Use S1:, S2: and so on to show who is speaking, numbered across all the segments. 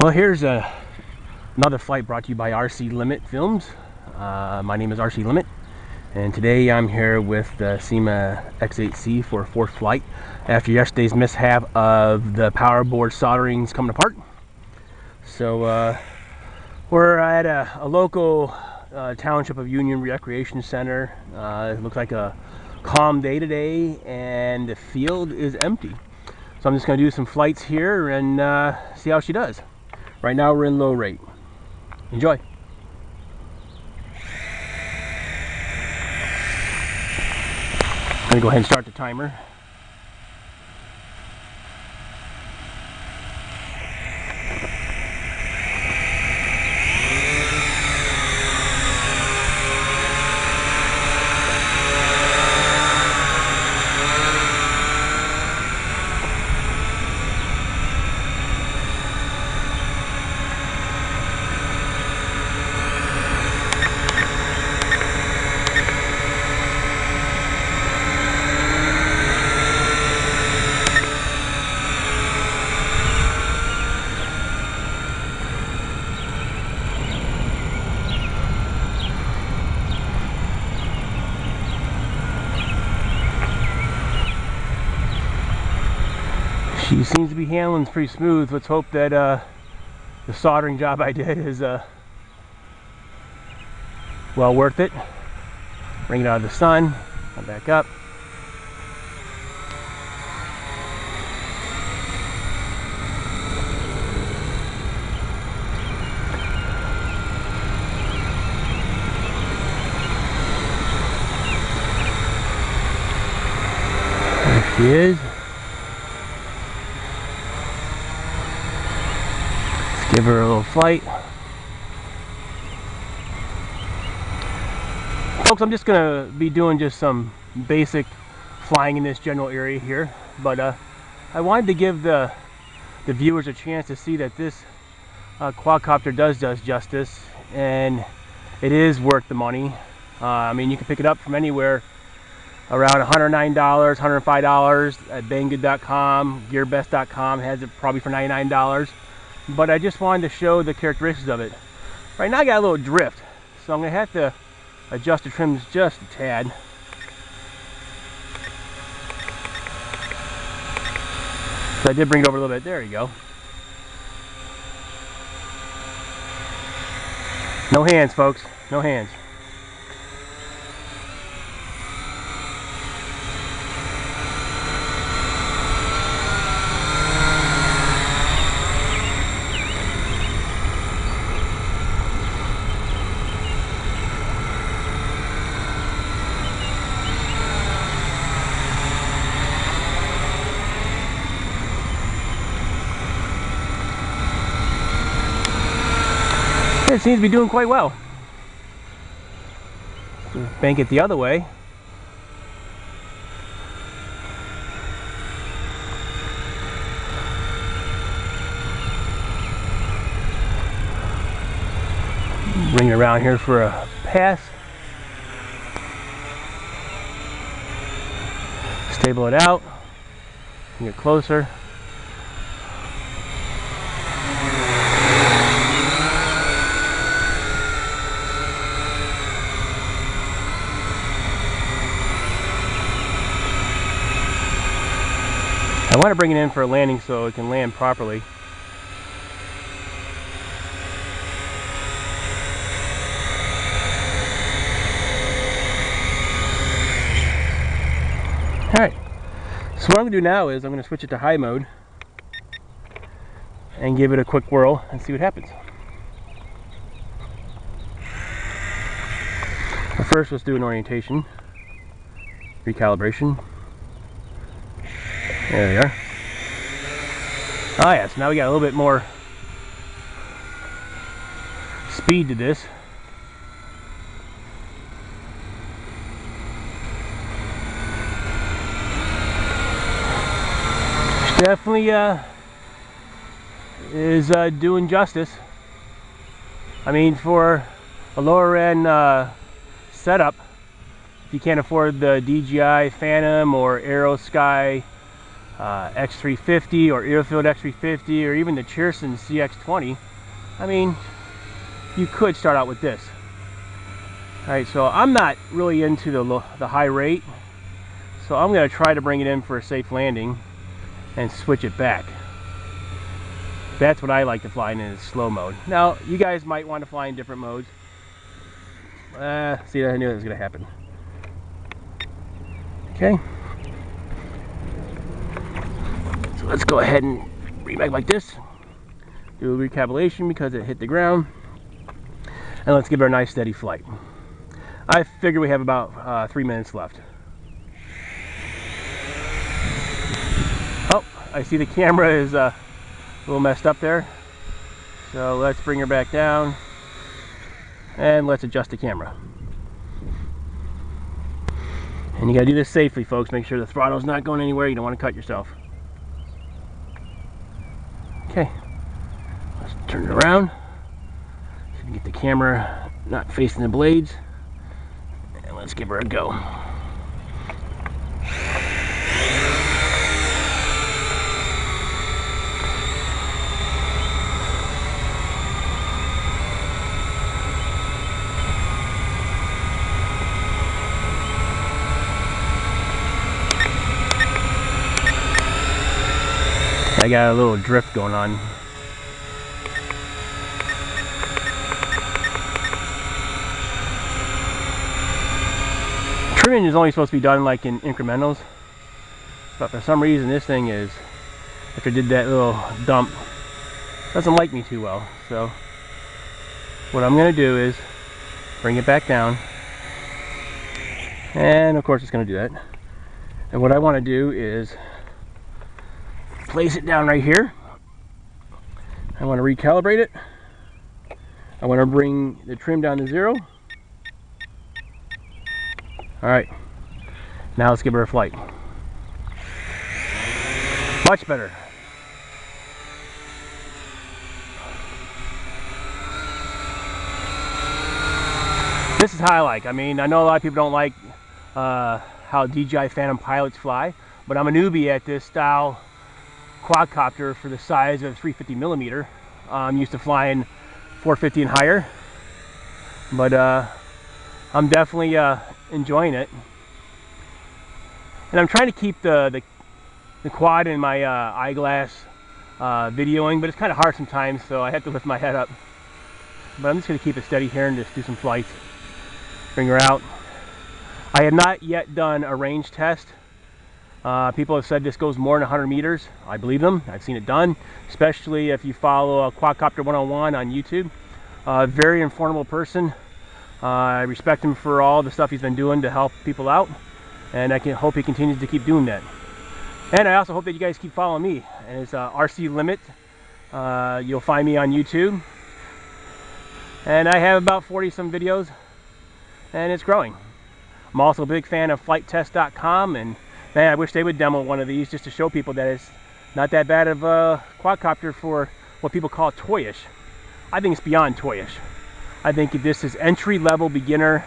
S1: Well, here's another flight brought to you by RC Limit Films. My name is RC Limit, and today I'm here with the Syma X8C for fourth flight after yesterday's mishap of the power board solderings coming apart. So we're at a local township of Union Recreation Center. It looks like a calm day today, and the field is empty. So I'm just going to do some flights here and see how she does. Right now we're in low rate. Enjoy. I'm going to go ahead and start the timer. She seems to be handling pretty smooth. Let's hope that the soldering job I did is well worth it. Bring it out of the sun, come back up. There she is. Give her a little flight. Folks, I'm just going to be doing just some basic flying in this general area here, but I wanted to give the viewers a chance to see that this quadcopter does justice, and it is worth the money. I mean, you can pick it up from anywhere around $109, $105 at banggood.com. gearbest.com has it probably for $99. But I just wanted to show the characteristics of it. Right now I got a little drift, so I'm going to have to adjust the trims just a tad. So I did bring it over a little bit. There you go. No hands, folks. No hands. It seems to be doing quite well. Bank it the other way. Bring it around here for a pass. Stable it out. Bring it closer. I want to bring it in for a landing so it can land properly. Alright, so what I'm going to do now is I'm going to switch it to high mode and give it a quick whirl and see what happens. But first, let's do an orientation, recalibration. There we are. Oh yeah, so now we got a little bit more speed to this. Which definitely is doing justice. I mean, for a lower end setup, if you can't afford the DJI Phantom or Aero Sky X350 or Airfield X350 or even the Cheerson CX20, I mean, you could start out with this. Alright, so I'm not really into the high rate, so I'm going to try to bring it in for a safe landing and switch it back. That's what I like to fly in slow mode. Now, you guys might want to fly in different modes. See, I knew it was going to happen. Okay. So let's go ahead and bring it back like this. Do a recalibration because it hit the ground. And let's give her a nice steady flight. I figure we have about 3 minutes left. Oh, I see the camera is a little messed up there. So let's bring her back down. And let's adjust the camera. And you gotta do this safely, folks. Make sure the throttle's not going anywhere. You don't want to cut yourself. Okay. Let's turn it around. So you can get the camera not facing the blades. And let's give her a go. I got a little drift going on. Trimming is only supposed to be done like in incrementals, but for some reason this thing is, after I did that little dump, doesn't like me too well. So what I'm going to do is bring it back down, and of course it's going to do that. And what I want to do is place it down right here. I want to recalibrate it. I want to bring the trim down to 0. Alright, now let's give her a flight. Much better. This is how I like. I mean, I know a lot of people don't like how DJI Phantom pilots fly, but I'm a newbie at this style quadcopter for the size of 350mm. I'm used to flying 450 and higher, but I'm definitely enjoying it. And I'm trying to keep the quad in my eyeglass videoing, but it's kind of hard sometimes, so I have to lift my head up. But I'm just going to keep it steady here and just do some flights. Bring her out. I have not yet done a range test. People have said this goes more than 100 meters. I believe them. I've seen it done, especially if you follow Quadcopter 101 on YouTube. Very informative person. I respect him for all the stuff he's been doing to help people out, and I can hope he continues to keep doing that. And I also hope that you guys keep following me. And it's RC Limit. You'll find me on YouTube, and I have about 40 some videos, and it's growing. I'm also a big fan of flighttest.com, and man, I wish they would demo one of these just to show people that it's not that bad of a quadcopter for what people call toyish. I think it's beyond toyish. I think this is entry-level beginner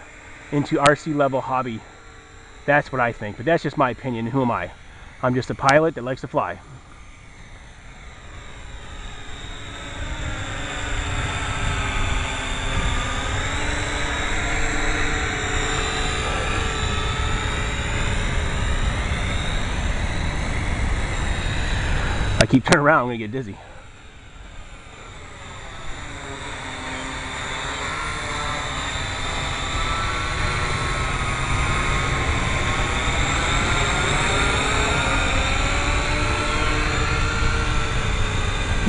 S1: into RC level hobby. That's what I think, but that's just my opinion. Who am I? I'm just a pilot that likes to fly. I keep turning around, I'm gonna get dizzy.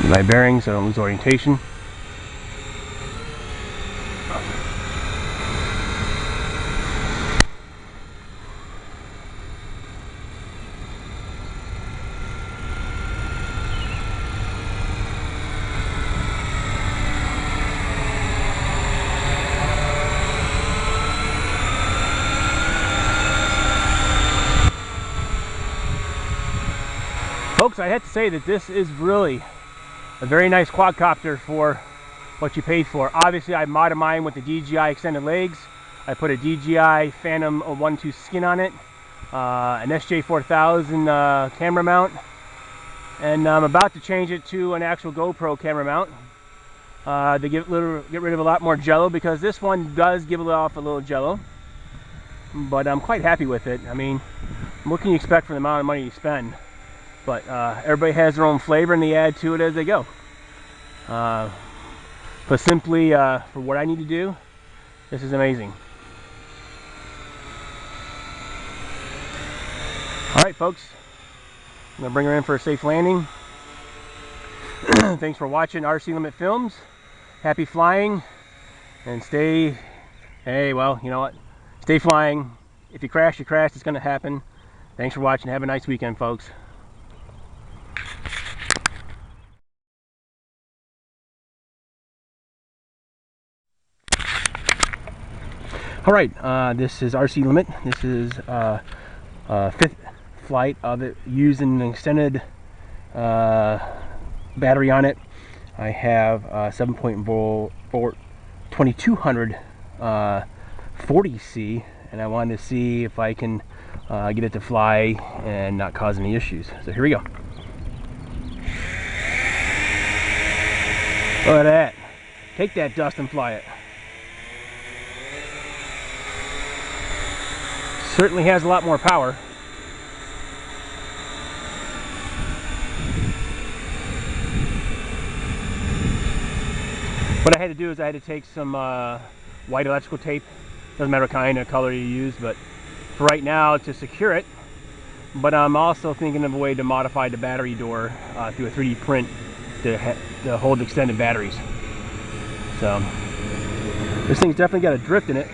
S1: Get my bearings so I don't lose orientation. Folks, I have to say that this is really a very nice quadcopter for what you paid for. Obviously, I modded mine with the DJI extended legs. I put a DJI Phantom 1.2 skin on it, an SJ4000 camera mount, and I'm about to change it to an actual GoPro camera mount to get rid of a lot more jello, because this one does give off a little jello, but I'm quite happy with it. I mean, what can you expect for the amount of money you spend? But everybody has their own flavor and they add to it as they go. But simply for what I need to do, this is amazing. Alright folks, I'm going to bring her in for a safe landing. Thanks for watching RC Limit Films. Happy flying, and stay, hey, well, you know what? Stay flying. If you crash, you crash. It's going to happen. Thanks for watching. Have a nice weekend, folks. Alright, this is RC Limit. This is fifth flight of it, using an extended battery on it. I have 7.4 2200 40C, and I wanted to see if I can get it to fly and not cause any issues. So here we go. Look at that. Take that dust and fly it. Certainly has a lot more power. What I had to do is I had to take some white electrical tape, doesn't matter what kind of color you use, but for right now to secure it. But I'm also thinking of a way to modify the battery door through a 3D print to hold extended batteries. So this thing's definitely got a drift in it.